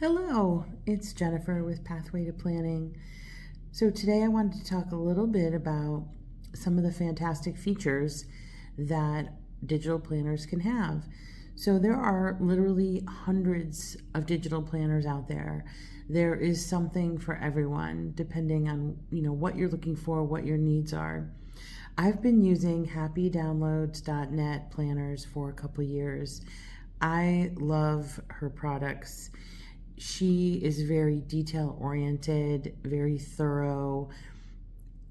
Hello, it's Jennifer with Pathway to Planning. So today I wanted to talk a little bit about some of the fantastic features that digital planners can have. So there are literally hundreds of digital planners out there. There is something for everyone depending on, what you're looking for, what your needs are. I've been using happydownloads.net planners for a couple years. I love her products. She is very detail oriented, very thorough.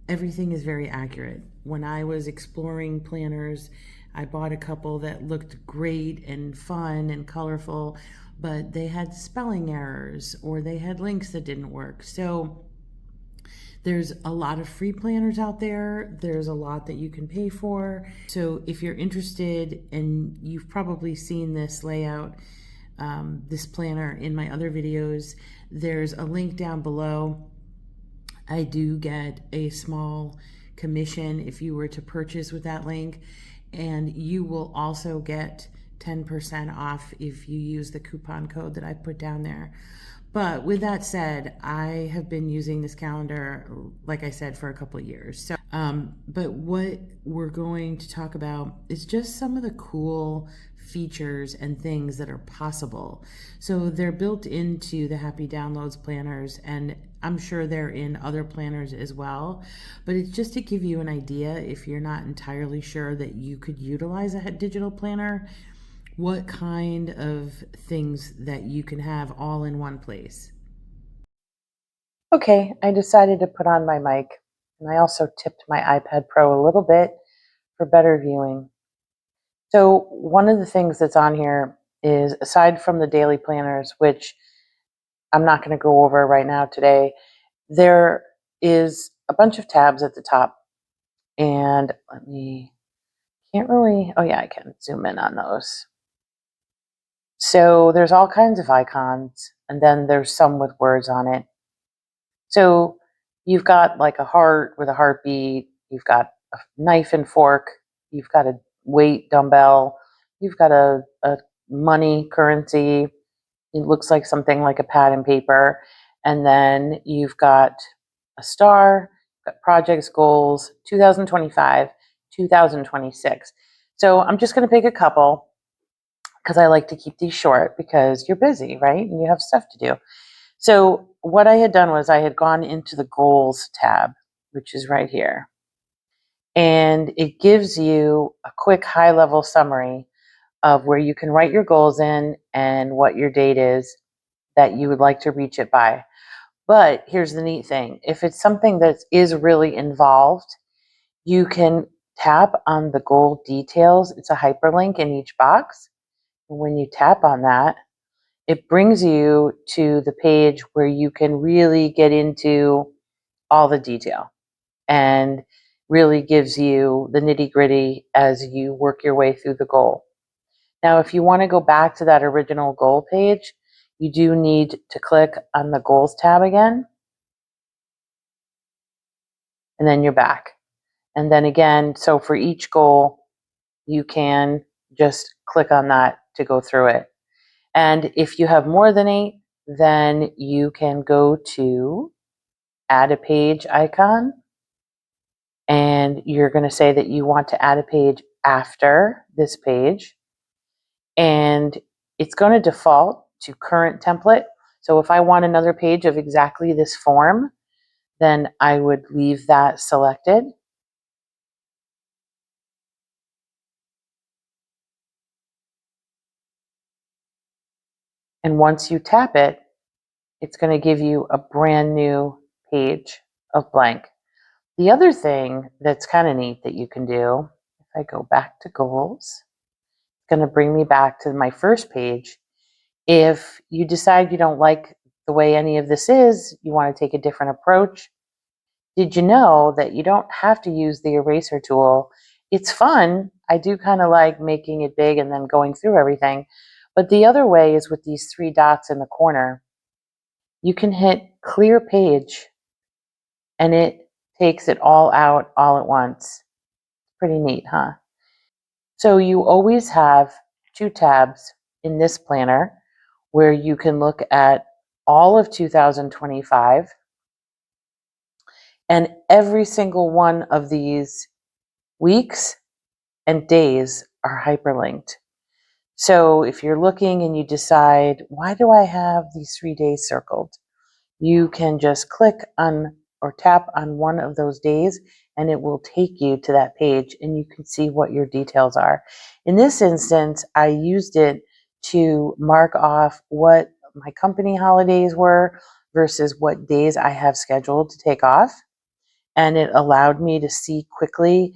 Everything is very accurate. When I was exploring planners, I bought a couple that looked great and fun and colorful, but they had spelling errors or they had links that didn't work. So there's a lot of free planners out there. There's a lot that you can pay for. So if you're interested, and you've probably seen this layout, this planner in my other videos, there's a link down below. I do get a small commission if you were to purchase with that link, and you will also get 10% off if you use the coupon code that I put down there. But with that said, I have been using this calendar, like I said, for a couple of years. But what we're going to talk about is just some of the cool features and things that are possible. So they're built into the Happy Downloads planners, and I'm sure they're in other planners as well. But it's just to give you an idea, if you're not entirely sure that you could utilize a digital planner, what kind of things that you can have all in one place. Okay, I decided to put on my mic, and I also tipped my iPad Pro a little bit for better viewing. So one of the things that's on here is, aside from the daily planners, which I'm not going to go over right now today, there is a bunch of tabs at the top. And oh yeah, I can zoom in on those. So there's all kinds of icons, and then there's some with words on it. So you've got like a heart with a heartbeat, you've got a knife and fork, you've got a weight dumbbell, you've got a money currency. It looks like something like a pad and paper. And then you've got a star, got projects, goals, 2025, 2026. So I'm just going to pick a couple because I like to keep these short because you're busy, right? And you have stuff to do. So what I had done was I had gone into the goals tab, which is right here. And it gives you a quick high level summary of where you can write your goals in and what your date is that you would like to reach it by. But here's the neat thing. If it's something that is really involved, you can tap on the goal details. It's a hyperlink in each box. And when you tap on that, it brings you to the page where you can really get into all the detail and really gives you the nitty gritty as you work your way through the goal. Now, if you want to go back to that original goal page, you do need to click on the goals tab again, and then you're back. And then again, so for each goal, you can just click on that to go through it. And if you have more than 8, then you can go to add a page icon, and you're going to say that you want to add a page after this page, and it's going to default to current template. So if I want another page of exactly this form, then I would leave that selected. And once you tap it, it's going to give you a brand new page of blank. The other thing that's kind of neat that you can do, if I go back to goals, it's going to bring me back to my first page. If you decide you don't like the way any of this is, you want to take a different approach, did you know that you don't have to use the eraser tool? It's fun. I do kind of like making it big and then going through everything. But the other way is with these 3 dots in the corner. You can hit clear page and it takes it all out all at once. Pretty neat, huh? So you always have 2 tabs in this planner where you can look at all of 2025, and every single one of these weeks and days are hyperlinked. So if you're looking and you decide, why do I have these 3 days circled? You can just click on or tap on one of those days and it will take you to that page and you can see what your details are. In this instance, I used it to mark off what my company holidays were versus what days I have scheduled to take off. And it allowed me to see quickly,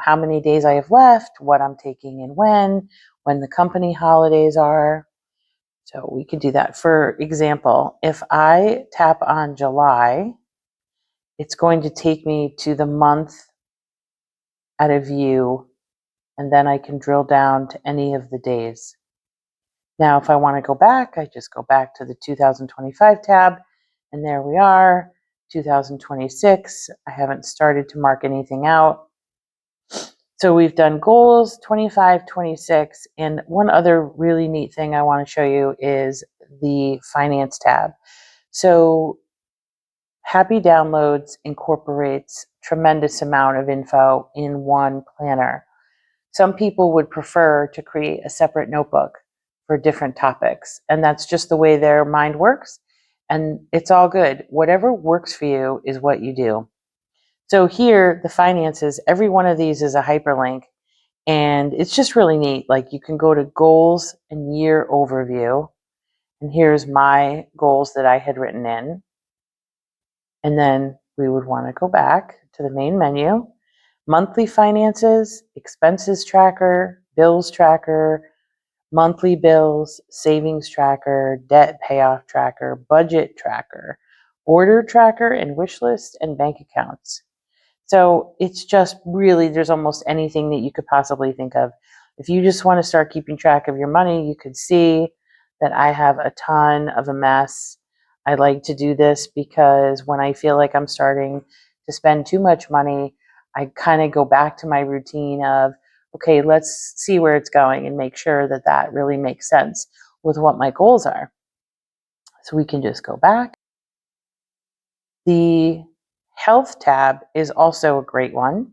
how many days I have left, what I'm taking and when the company holidays are. So we could do that. For example, if I tap on July, it's going to take me to the month at a view, and then I can drill down to any of the days. Now, if I want to go back, I just go back to the 2025 tab, and there we are, 2026. I haven't started to mark anything out. So we've done goals, 25, 26, and one other really neat thing I want to show you is the finance tab. So Happy Downloads incorporates tremendous amount of info in one planner. Some people would prefer to create a separate notebook for different topics, and that's just the way their mind works, and it's all good. Whatever works for you is what you do. So here, the finances, every one of these is a hyperlink, and it's just really neat. Like you can go to goals and year overview, and here's my goals that I had written in. And then we would want to go back to the main menu, monthly finances, expenses tracker, bills tracker, monthly bills, savings tracker, debt payoff tracker, budget tracker, order tracker, and wish list and bank accounts. So it's just really, there's almost anything that you could possibly think of. If you just want to start keeping track of your money, you could see that I have a ton of a mess. I like to do this because when I feel like I'm starting to spend too much money, I kind of go back to my routine of, okay, let's see where it's going and make sure that that really makes sense with what my goals are. So we can just go back. The health tab is also a great one.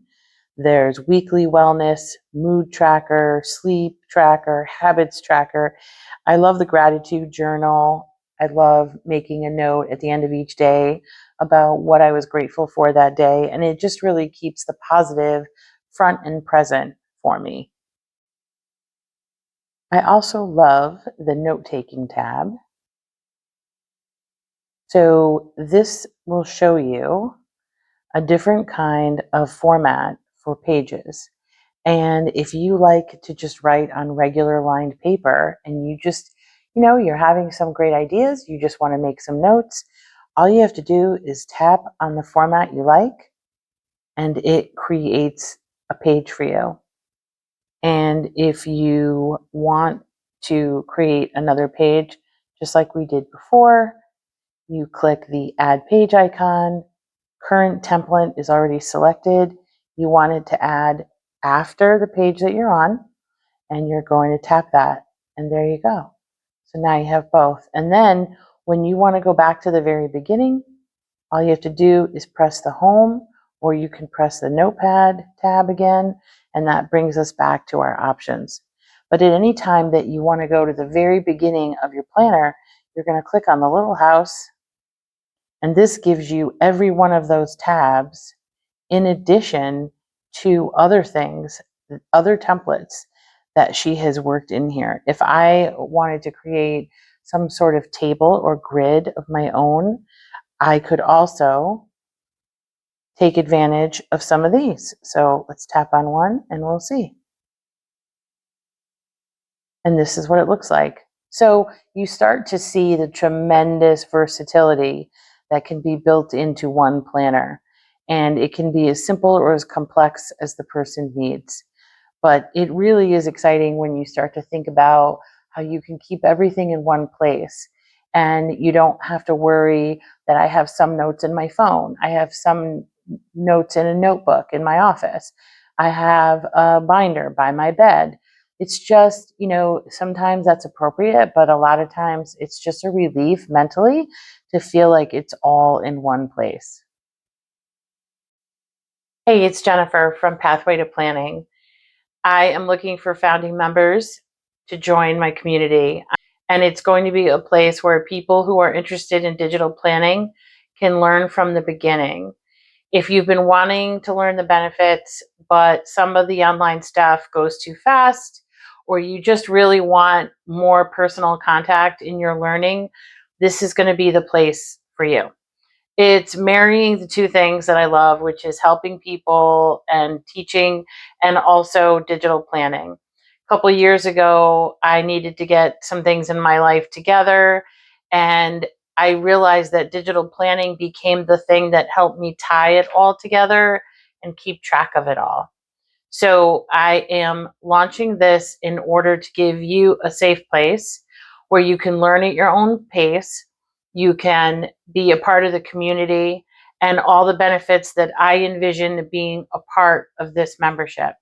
There's weekly wellness, mood tracker, sleep tracker, habits tracker. I love the gratitude journal. I love making a note at the end of each day about what I was grateful for that day. And it just really keeps the positive front and present for me. I also love the note-taking tab. So this will show you a different kind of format for pages. And if you like to just write on regular lined paper and you just, you're having some great ideas, you just want to make some notes, all you have to do is tap on the format you like and it creates a page for you. And if you want to create another page, just like we did before, you click the add page icon. Current template is already selected. You want it to add after the page that you're on, and you're going to tap that, and there you go. So now you have both. And then when you want to go back to the very beginning, all you have to do is press the home, or you can press the notepad tab again, and that brings us back to our options. But at any time that you want to go to the very beginning of your planner, you're going to click on the little house, and this gives you every one of those tabs in addition to other things, other templates that she has worked in here. If I wanted to create some sort of table or grid of my own, I could also take advantage of some of these. So let's tap on one and we'll see. And this is what it looks like. So you start to see the tremendous versatility that can be built into one planner. And it can be as simple or as complex as the person needs. But it really is exciting when you start to think about how you can keep everything in one place. And you don't have to worry that I have some notes in my phone. I have some notes in a notebook in my office. I have a binder by my bed. It's just, sometimes that's appropriate, but a lot of times it's just a relief mentally to feel like it's all in one place. Hey, it's Jennifer from Pathway to Planning. I am looking for founding members to join my community, and it's going to be a place where people who are interested in digital planning can learn from the beginning. If you've been wanting to learn the benefits, but some of the online stuff goes too fast, or you just really want more personal contact in your learning, this is going to be the place for you. It's marrying the two things that I love, which is helping people and teaching, and also digital planning. A couple of years ago, I needed to get some things in my life together, and I realized that digital planning became the thing that helped me tie it all together and keep track of it all. So I am launching this in order to give you a safe place where you can learn at your own pace. You can be a part of the community and all the benefits that I envision being a part of this membership.